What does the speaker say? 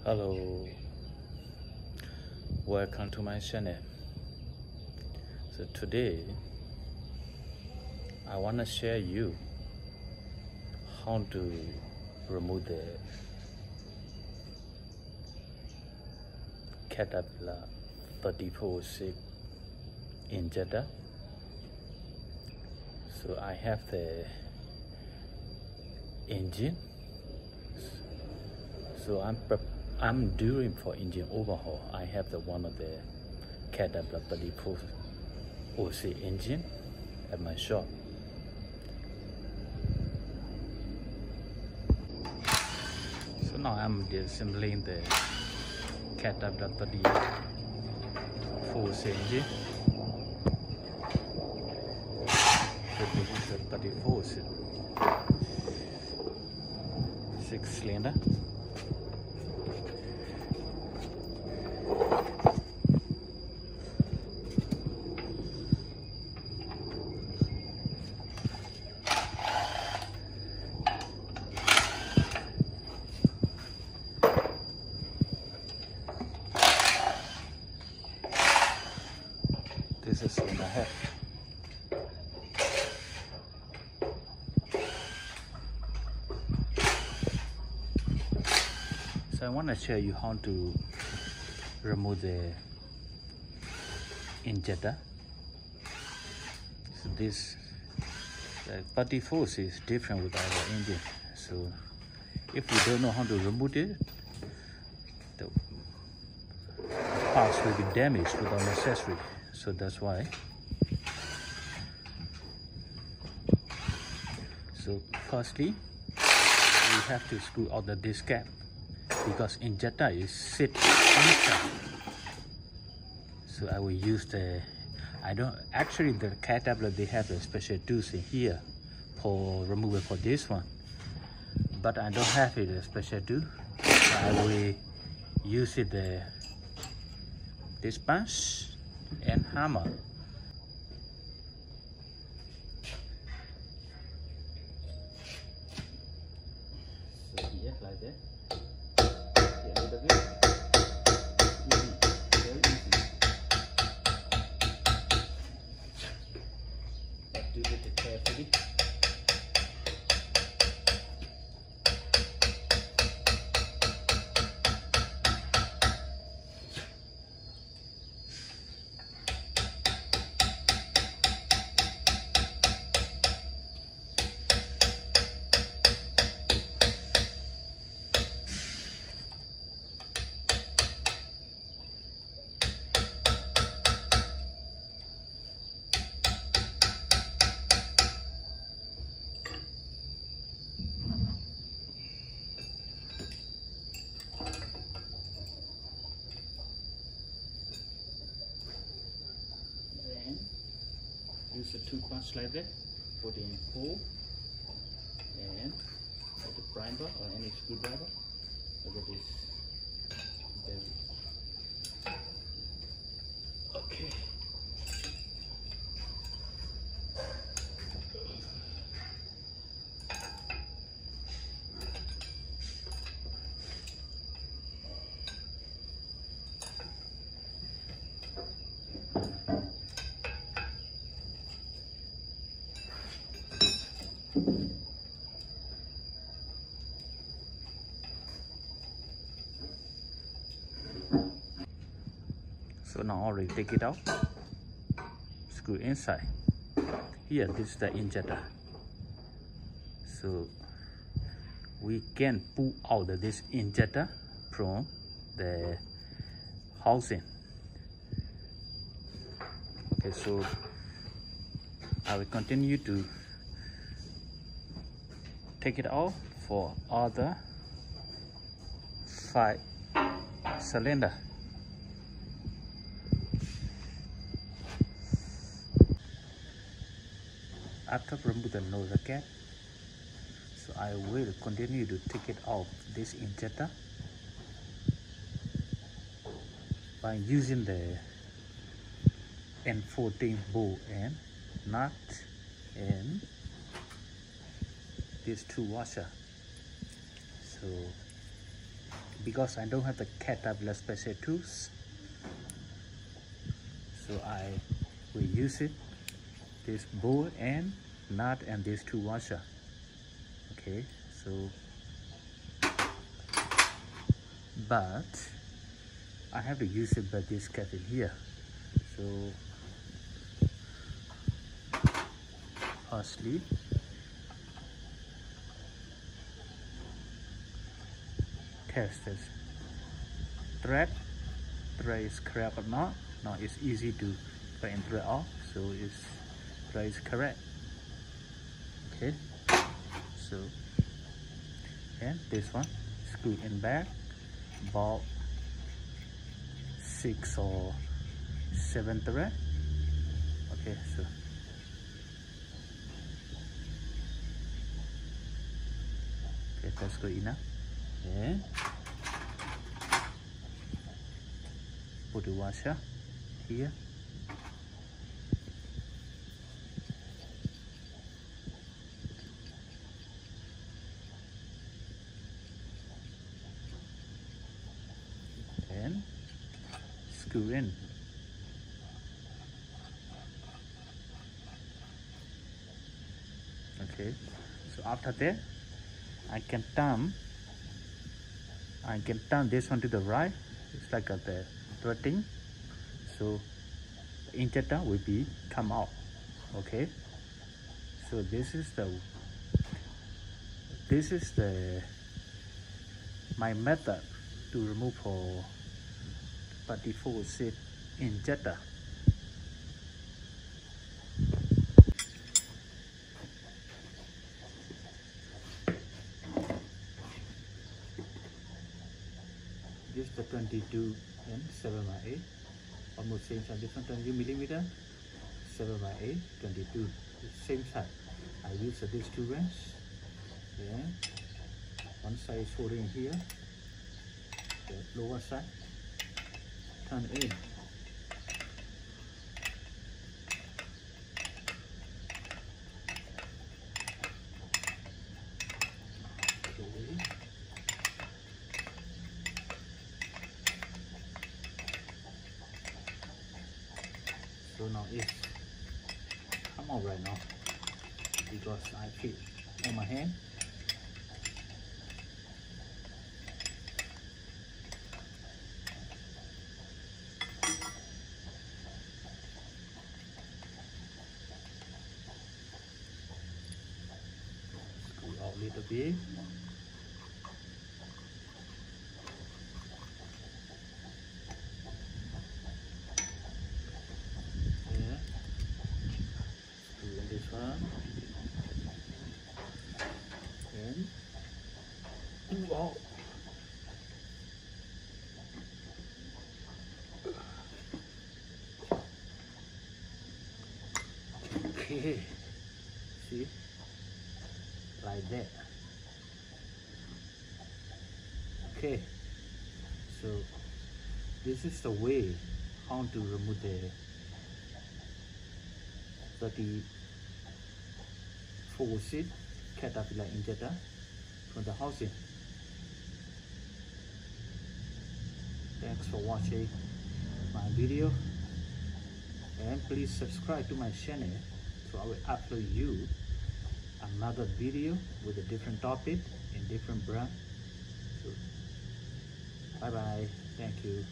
Hello, welcome to my channel. So today I want to share you how to remove the Caterpillar 3406 injector. So I have the engine, so I'm doing for engine overhaul. I have the one of the Caterpillar 3406 engine at my shop. So now I'm disassembling the Caterpillar 3406 engine. So this is the 3406 cylinder. This is cylinder head. So I want to show you how to remove the injector. So this 34 is different with our engine. So if you don't know how to remove it, the parts will be damaged without necessary. So that's why. So firstly, we have to screw out the disc cap because injector is sit inside. So I will use the, the Caterpillar, they have a special tools in here for removal for this one, but I don't have it a special tool. So I will use it this punch and hammer. So here like that. Get rid of it. Easy, very easy. But do it carefully. Use a 2 punch like that, put it in 4 and put the prime bar or any screwdriver so that is very okay. So now already take it out, screw inside. Here, this is the injector. So we can pull out this injector from the housing. Okay, so I will continue to take it out for other 5 cylinder. After remove the nozzle cap, so I will continue to take it off this injector by using the N14 bolt and nut and these 2 washer. So because I don't have the caterpillar special tools, so I will use it, this bolt and nut and these two washer. Okay, so but I have to use it by this cap in here. So firstly, test this thread is correct or not. Now it's easy to put in thread off, so it's thread is correct. Okay, so and this one screw in back, about 6 or 7 thread. Okay, so okay, that's good enough. And put the washer here. And screw in. Okay, so after that I can turn this one to the right. It's like the threading, so the injector will be come out. Okay, so this is my method to remove for 34 seat injector. This is the 22 and 7x8, almost same size, different 20 millimeter, 7x8, 22, same size. I use these two wrenches. Yeah, one side is holding here, the lower side, turn in. So now it's come out right now because I fit on my hand. Screw out a little bit. And wow. Okay, see, like that. Okay, so this is the way how to remove the 34 seat caterpillar injector from the housing. Thanks for watching my video, and please subscribe to my channel so I will upload you another video with a different topic and different brand. So, bye bye, thank you.